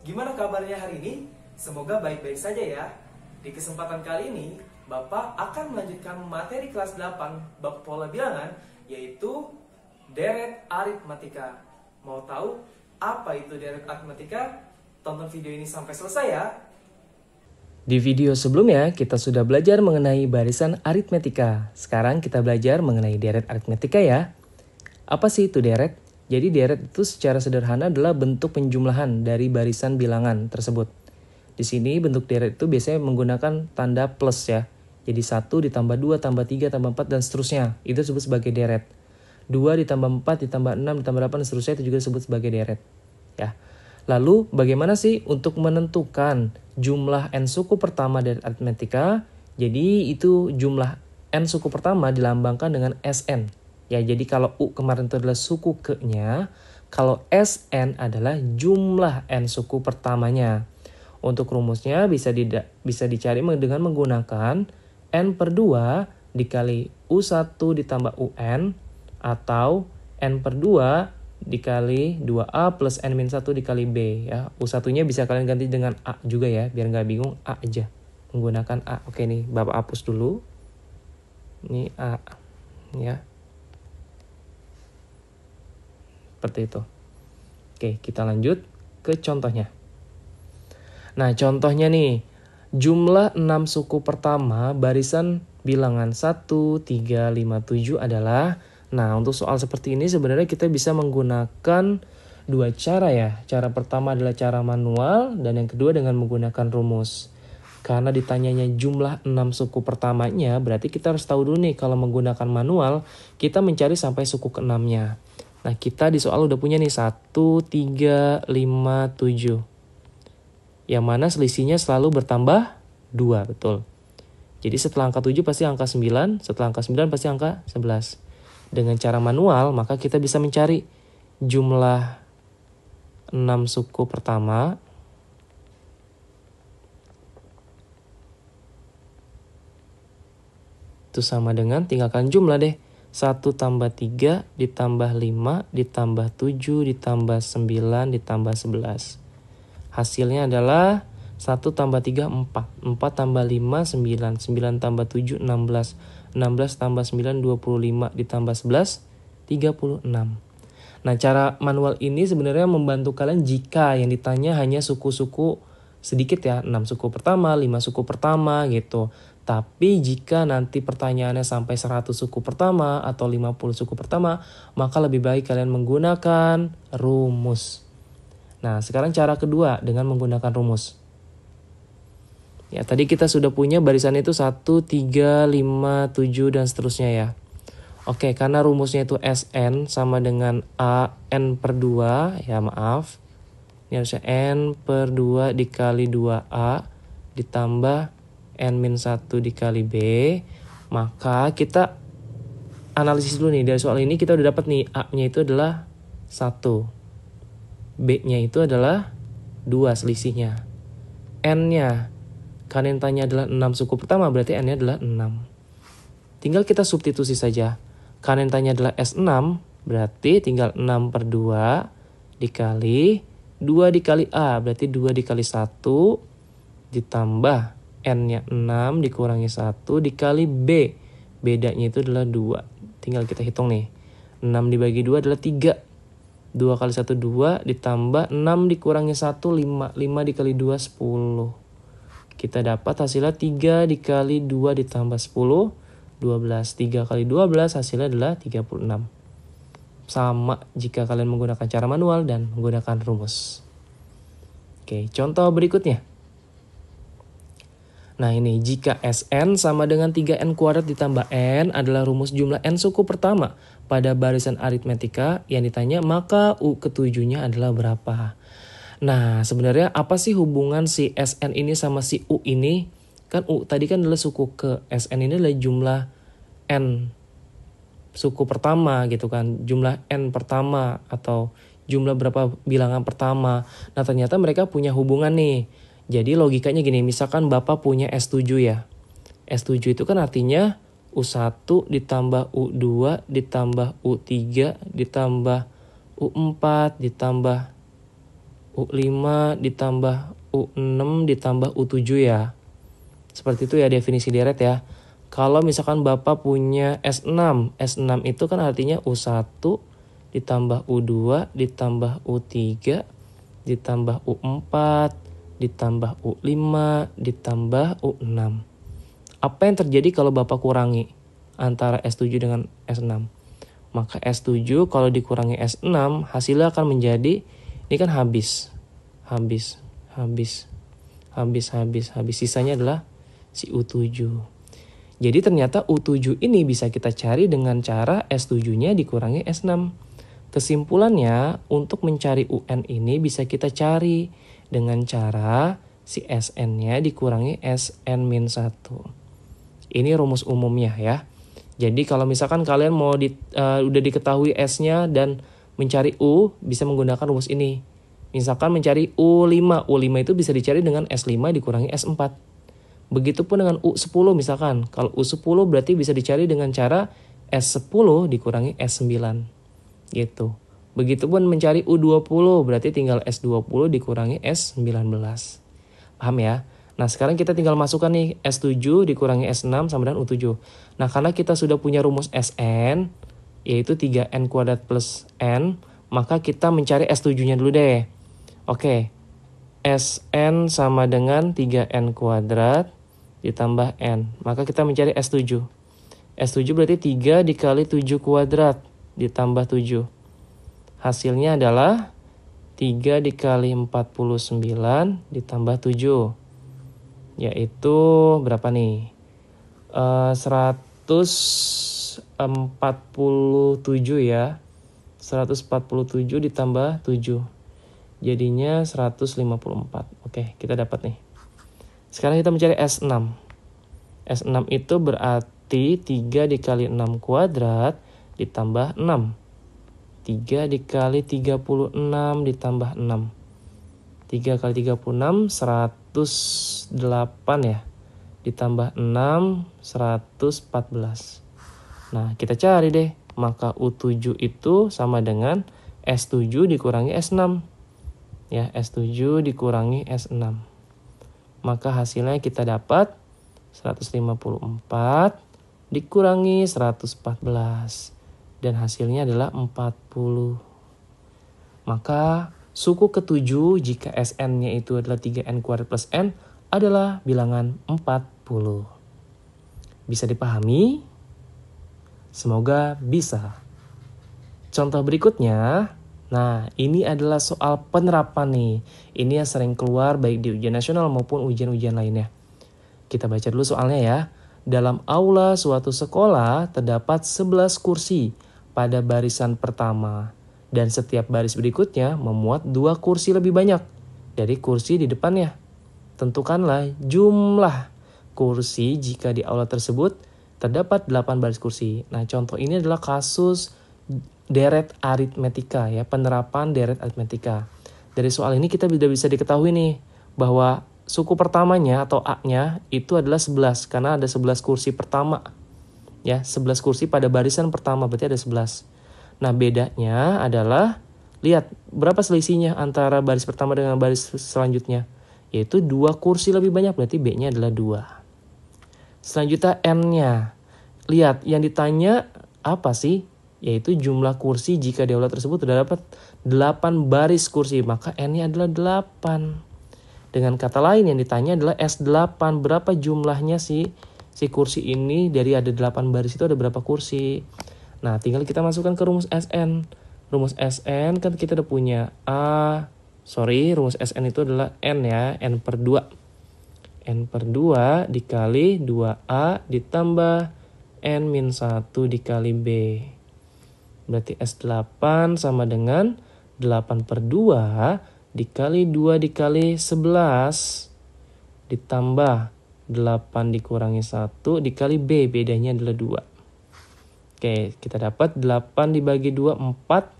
Gimana kabarnya hari ini? Semoga baik-baik saja ya. Di kesempatan kali ini, Bapak akan melanjutkan materi kelas 8 bab pola bilangan, yaitu deret aritmatika. Mau tahu apa itu deret aritmatika? Tonton video ini sampai selesai ya. Di video sebelumnya, kita sudah belajar mengenai barisan aritmetika. Sekarang kita belajar mengenai deret aritmetika ya. Apa sih itu deret? Jadi deret itu secara sederhana adalah bentuk penjumlahan dari barisan bilangan tersebut. Di sini bentuk deret itu biasanya menggunakan tanda plus ya. Jadi 1 ditambah 2 tambah 3 tambah 4 dan seterusnya. Itu disebut sebagai deret. 2 ditambah 4 ditambah 6 ditambah 8 dan seterusnya itu juga disebut sebagai deret. Ya. Lalu bagaimana sih untuk menentukan jumlah n suku pertama dari aritmetika? Jadi itu jumlah n suku pertama dilambangkan dengan Sn. Ya, jadi kalau U kemarin itu adalah suku ke-nya, kalau Sn adalah jumlah n suku pertamanya. Untuk rumusnya bisa dicari dengan menggunakan n per 2 dikali U1 ditambah UN atau n per 2 dikali 2A plus N-1 dikali B ya. U1-nya bisa kalian ganti dengan A juga ya, biar nggak bingung A aja. Menggunakan A. Oke nih, Bapak hapus dulu. Ini A ya. Seperti itu. Oke, kita lanjut ke contohnya. Nah, contohnya nih, jumlah 6 suku pertama barisan bilangan 1, 3, 5, 7 adalah. Nah, untuk soal seperti ini sebenarnya kita bisa menggunakan dua cara ya. Cara pertama adalah cara manual dan yang kedua dengan menggunakan rumus. Karena ditanyanya jumlah 6 suku pertamanya, berarti kita harus tahu dulu nih kalau menggunakan manual, kita mencari sampai suku ke-6-nya. Nah, kita di soal udah punya nih 1, 3, 5, 7. Yang mana selisihnya selalu bertambah 2, betul. Jadi setelah angka 7 pasti angka 9, setelah angka 9 pasti angka 11. Dengan cara manual, maka kita bisa mencari jumlah 6 suku pertama. Itu sama dengan, tinggalkan jumlah deh. 1 tambah 3 ditambah 5 ditambah 7 ditambah 9 ditambah 11. Hasilnya adalah 1 tambah 3, 4. 4 tambah 5, 9. 9 tambah 7, 16. 16 tambah 9, 25. Ditambah 11, 36. Nah, cara manual ini sebenarnya membantu kalian jika yang ditanya hanya suku-suku sedikit ya. 6 suku pertama, 5 suku pertama gitu. Tapi jika nanti pertanyaannya sampai 100 suku pertama atau 50 suku pertama, maka lebih baik kalian menggunakan rumus. Nah, sekarang cara kedua dengan menggunakan rumus. Ya, tadi kita sudah punya barisan itu 1, 3, 5, 7, dan seterusnya ya. Oke, karena rumusnya itu Sn sama dengan A N per 2, ya maaf. Ini harusnya N per 2 dikali 2A ditambah N-1 dikali B. Maka kita analisis dulu nih. Dari soal ini kita udah dapat nih A-nya itu adalah 1. B-nya itu adalah 2 selisihnya. N-nya kalian tanya adalah 6 suku pertama, berarti N-nya adalah 6. Tinggal kita substitusi saja. Kalian tanya adalah S6, berarti tinggal 6 per 2 dikali 2 dikali A, berarti 2 dikali 1 ditambah N-nya 6 dikurangi 1 dikali B. Bedanya itu adalah 2. Tinggal kita hitung nih. 6 dibagi 2 adalah 3. 2 kali 1, 2 ditambah 6 dikurangi 1, 5. 5 dikali 2, 10. Kita dapat hasilnya 3 dikali 2 ditambah 10, 12. 3 kali 12 hasilnya adalah 36. Sama jika kalian menggunakan cara manual dan menggunakan rumus. Oke, contoh berikutnya. Nah ini, jika Sn sama dengan 3n kuadrat ditambah n adalah rumus jumlah n suku pertama pada barisan aritmetika yang ditanya, maka U ketujuhnya adalah berapa? Nah, sebenarnya apa sih hubungan si Sn ini sama si U ini? Kan U tadi kan adalah suku ke, Sn ini adalah jumlah N suku pertama gitu kan. Jumlah N pertama atau jumlah berapa bilangan pertama. Nah, ternyata mereka punya hubungan nih. Jadi logikanya gini, misalkan Bapak punya S7 ya. S7 itu kan artinya U1 ditambah U2 ditambah U3 ditambah U4 ditambah U5 ditambah U6 ditambah U7 ya. Seperti itu ya definisi deret ya. Kalau misalkan Bapak punya S6, S6 itu kan artinya U1 ditambah U2 ditambah U3 ditambah U4 ditambah U5 ditambah U6. Apa yang terjadi kalau Bapak kurangi antara S7 dengan S6? Maka S7 kalau dikurangi S6 hasilnya akan menjadi, ini kan habis. Sisanya adalah si U7. Jadi ternyata U7 ini bisa kita cari dengan cara S7-nya dikurangi S6. Kesimpulannya, untuk mencari UN ini bisa kita cari dengan cara si SN-nya dikurangi SN-1. Ini rumus umumnya ya. Jadi kalau misalkan kalian mau udah diketahui S-nya dan mencari U, bisa menggunakan rumus ini. Misalkan mencari U5. U5 itu bisa dicari dengan S5 dikurangi S4. Begitupun dengan U10 misalkan. Kalau U10 berarti bisa dicari dengan cara S10 dikurangi S9. Gitu. Begitupun mencari U20 berarti tinggal S20 dikurangi S19. Paham ya? Nah sekarang kita tinggal masukkan nih S7 dikurangi S6 sama dengan U7. Nah karena kita sudah punya rumus Sn, yaitu 3n kuadrat plus n, maka kita mencari S7-nya dulu deh. Oke, Sn sama dengan 3n kuadrat ditambah n. Maka kita mencari S7. S7 berarti 3 dikali 7 kuadrat ditambah 7. Hasilnya adalah 3 dikali 49 ditambah 7. Yaitu berapa nih? 147 ya. 147 ditambah 7. Jadinya 154. Oke, kita dapat nih. Sekarang kita mencari S6. S6 itu berarti 3 dikali 6 kuadrat ditambah 6. 3 dikali 36 ditambah 6. 3 kali 36, 108 ya. Ditambah 6, 114. Nah, kita cari deh. Maka U7 itu sama dengan S7 dikurangi S6. Ya, S7 dikurangi S6. Maka hasilnya kita dapat 154 dikurangi 114. Dan hasilnya adalah 40. Maka suku ketujuh jika Sn-nya itu adalah 3n kuadrat plus n adalah bilangan 40. Bisa dipahami? Semoga bisa. Contoh berikutnya, nah ini adalah soal penerapan nih. Ini yang sering keluar baik di ujian nasional maupun ujian-ujian lainnya. Kita baca dulu soalnya ya. Dalam aula suatu sekolah terdapat 11 kursi pada barisan pertama. Dan setiap baris berikutnya memuat 2 kursi lebih banyak dari kursi di depannya. Tentukanlah jumlah kursi jika di aula tersebut terdapat 8 baris kursi. Nah contoh ini adalah kasus deret aritmetika ya, penerapan deret aritmetika. Dari soal ini kita sudah bisa diketahui nih bahwa suku pertamanya atau A-nya itu adalah 11 karena ada 11 kursi pertama. Ya, 11 kursi pada barisan pertama berarti ada 11. Nah, bedanya adalah lihat berapa selisihnya antara baris pertama dengan baris selanjutnya, yaitu 2 kursi lebih banyak berarti B-nya adalah 2. Selanjutnya N-nya. Lihat yang ditanya apa sih? Yaitu jumlah kursi jika di aula tersebut terdapat 8 baris kursi, maka N-nya adalah 8. Dengan kata lain yang ditanya adalah S8, berapa jumlahnya si kursi ini, dari ada 8 baris itu ada berapa kursi. Nah tinggal kita masukkan ke rumus Sn. Rumus Sn kan kita udah punya rumus Sn itu adalah N ya, N per 2. N per 2 dikali 2A ditambah N min 1 dikali B. Berarti S8 sama dengan 8 per 2 dikali 2 dikali 11 ditambah 8 dikurangi 1 dikali B, bedanya adalah 2. Oke, kita dapat 8 dibagi 2, 4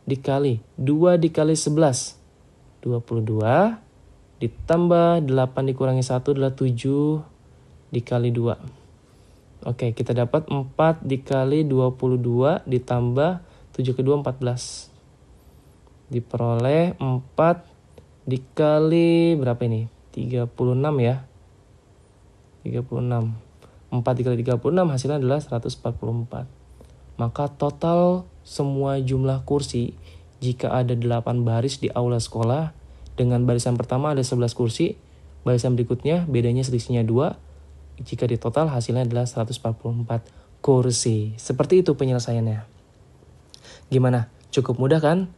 dikali 2 dikali 11, 22 ditambah 8 dikurangi 1 adalah 7 dikali 2. Oke, kita dapat 4 dikali 22 ditambah 7 kedua 14. Diperoleh 4 dikali berapa ini? 36 ya. 36. 4 dikali 36 hasilnya adalah 144. Maka total semua jumlah kursi jika ada 8 baris di aula sekolah, dengan barisan pertama ada 11 kursi, barisan berikutnya bedanya selisihnya 2, jika di total hasilnya adalah 144 kursi. Seperti itu penyelesaiannya. Gimana? Cukup mudah kan?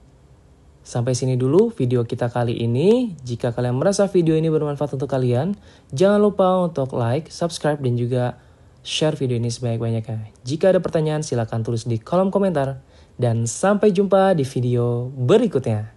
Sampai sini dulu video kita kali ini. Jika kalian merasa video ini bermanfaat untuk kalian, jangan lupa untuk like, subscribe, dan juga share video ini sebanyak-banyaknya. Jika ada pertanyaan, silakan tulis di kolom komentar. Dan sampai jumpa di video berikutnya.